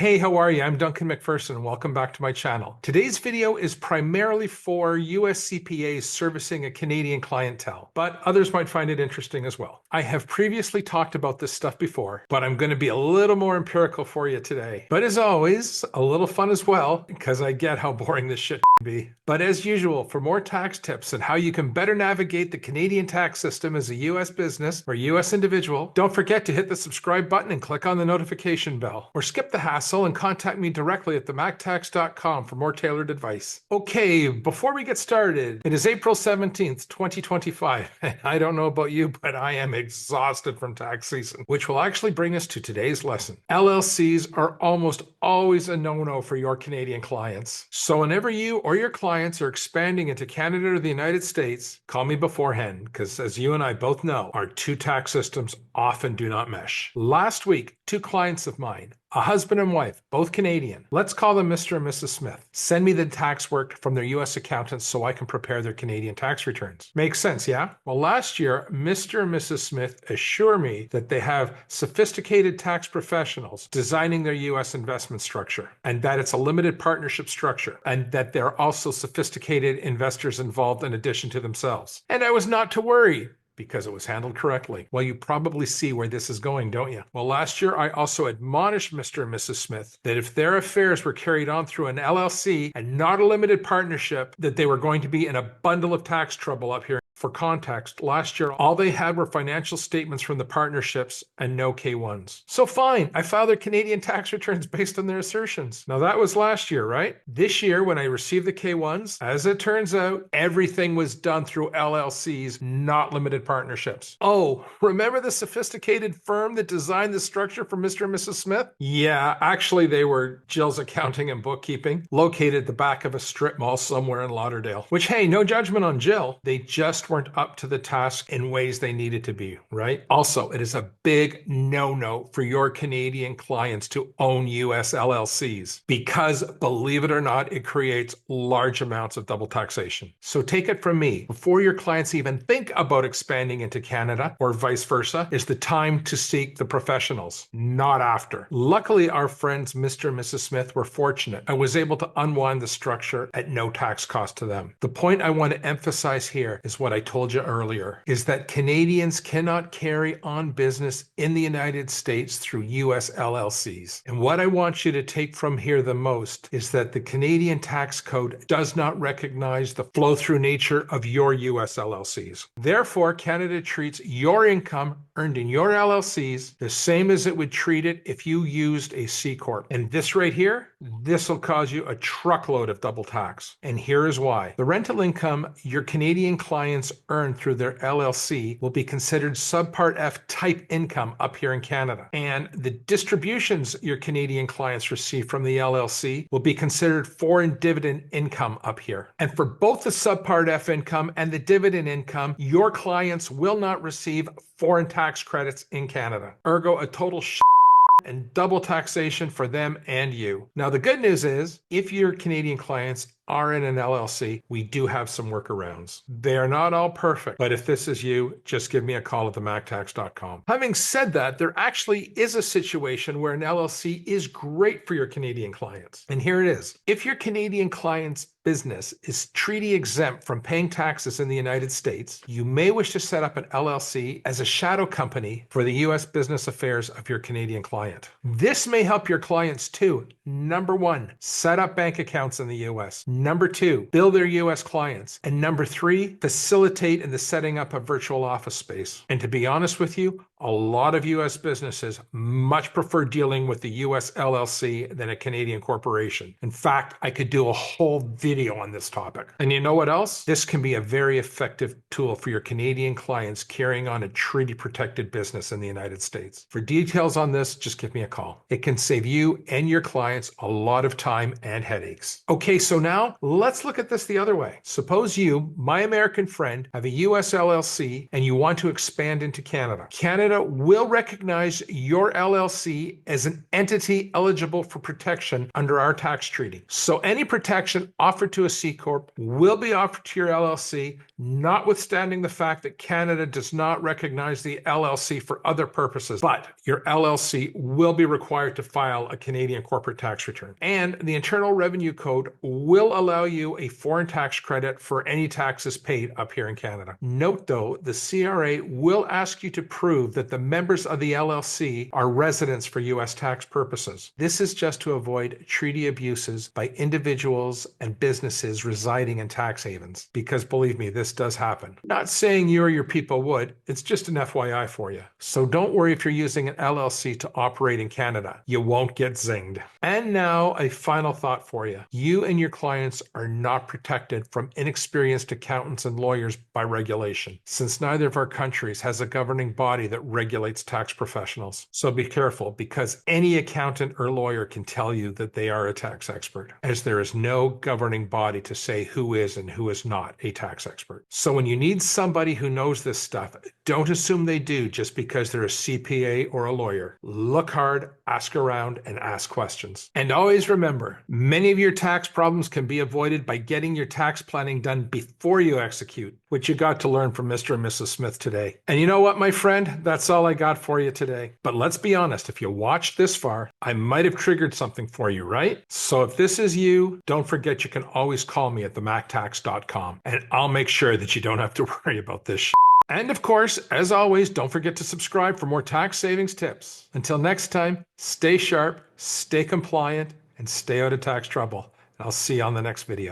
Hey, how are you? I'm Duncan McPherson, and welcome back to my channel. Today's video is primarily for US CPAs servicing a Canadian clientele, but others might find it interesting as well. I have previously talked about this stuff before, but I'm going to be a little more empirical for you today. But as always, a little fun as well, because I get how boring this shit can be. But as usual, for more tax tips and how you can better navigate the Canadian tax system as a US business or US individual, don't forget to hit the subscribe button and click on the notification bell, or skip the hassle and contact me directly at MacTax.com for more tailored advice. Okay, before we get started, it is April 17th, 2025, and I don't know about you, but I am exhausted from tax season, which will actually bring us to today's lesson. LLCs are almost always a no-no for your Canadian clients. So whenever you or your clients are expanding into Canada or the United States, call me beforehand, because as you and I both know, our two tax systems often do not mesh. Last week, two clients of mine, a husband and wife, both Canadian. Let's call them Mr. and Mrs. Smith. Send me the tax work from their US accountants so I can prepare their Canadian tax returns. Makes sense, yeah? Well, last year, Mr. and Mrs. Smith assure me that they have sophisticated tax professionals designing their US investment structure, and that it's a limited partnership structure, and that there are also sophisticated investors involved in addition to themselves. And I was not to worry, because it was handled correctly. Well, you probably see where this is going, don't you? Well, last year, I also admonished Mr. and Mrs. Smith that if their affairs were carried on through an LLC and not a limited partnership, that they were going to be in a bundle of tax trouble up here. For context, last year, all they had were financial statements from the partnerships and no K-1s. So fine, I filed their Canadian tax returns based on their assertions. Now that was last year, right? This year, when I received the K-1s, as it turns out, everything was done through LLCs, not limited partnerships. Oh, remember the sophisticated firm that designed the structure for Mr. and Mrs. Smith? Yeah, actually they were Jill's Accounting and Bookkeeping, located at the back of a strip mall somewhere in Lauderdale. Which, hey, no judgment on Jill. They just weren't up to the task in ways they needed to be, right? Also, it is a big no-no for your Canadian clients to own US LLCs because, believe it or not, it creates large amounts of double taxation. So take it from me, before your clients even think about expanding into Canada or vice versa, is the time to seek the professionals, not after. Luckily, our friends Mr. and Mrs. Smith were fortunate and was able to unwind the structure at no tax cost to them. The point I want to emphasize here is what I told you earlier, is that Canadians cannot carry on business in the United States through US LLCs. And what I want you to take from here the most is that the Canadian tax code does not recognize the flow-through nature of your US LLCs. Therefore, Canada treats your income earned in your LLCs the same as it would treat it if you used a C Corp. And this right here, this will cause you a truckload of double tax. And here is why. The rental income your Canadian clients earn through their LLC will be considered Subpart F type income up here in Canada. And the distributions your Canadian clients receive from the LLC will be considered foreign dividend income up here. And for both the Subpart F income and the dividend income, your clients will not receive foreign tax credits in Canada. Ergo, a total and double taxation for them and you. Now, the good news is, if your Canadian clients are in an LLC, we do have some workarounds. They are not all perfect, but if this is you, just give me a call at MacTax.com. Having said that, there actually is a situation where an LLC is great for your Canadian clients. And here it is. If your Canadian client's business is treaty exempt from paying taxes in the United States, you may wish to set up an LLC as a shadow company for the US business affairs of your Canadian client. This may help your clients too. Number one, set up bank accounts in the US. Number two, bill their US clients. And number three, facilitate in the setting up of virtual office space. And to be honest with you, a lot of US businesses much prefer dealing with the US LLC than a Canadian corporation. In fact, I could do a whole video on this topic. And you know what else? This can be a very effective tool for your Canadian clients carrying on a treaty protected business in the United States. For details on this, just give me a call. It can save you and your clients a lot of time and headaches. Okay, so now let's look at this the other way. Suppose you, my American friend, have a US LLC and you want to expand into Canada. Canada Canada will recognize your LLC as an entity eligible for protection under our tax treaty. So any protection offered to a C Corp will be offered to your LLC, notwithstanding the fact that Canada does not recognize the LLC for other purposes. But your LLC will be required to file a Canadian corporate tax return. And the Internal Revenue Code will allow you a foreign tax credit for any taxes paid up here in Canada. Note though, the CRA will ask you to prove that the members of the LLC are residents for U.S. tax purposes. This is just to avoid treaty abuses by individuals and businesses residing in tax havens. Because believe me, this does happen. Not saying you or your people would, it's just an FYI for you. So don't worry if you're using an LLC to operate in Canada. You won't get zinged. And now a final thought for you. You and your clients are not protected from inexperienced accountants and lawyers by regulation, since neither of our countries has a governing body that regulates tax professionals. So be careful, because any accountant or lawyer can tell you that they are a tax expert, as there is no governing body to say who is and who is not a tax expert. So when you need somebody who knows this stuff, don't assume they do just because they're a CPA or a lawyer. Look hard, ask around, and ask questions. And always remember, many of your tax problems can be avoided by getting your tax planning done before you execute, which you got to learn from Mr. and Mrs. Smith today. And you know what, my friend? That's all I got for you today. But let's be honest, if you watched this far, I might have triggered something for you, right? So if this is you, don't forget you can always call me at themactax.com, and I'll make sure that you don't have to worry about this shit. And of course, as always, don't forget to subscribe for more tax savings tips. Until next time, stay sharp, stay compliant, and stay out of tax trouble. I'll see you on the next video.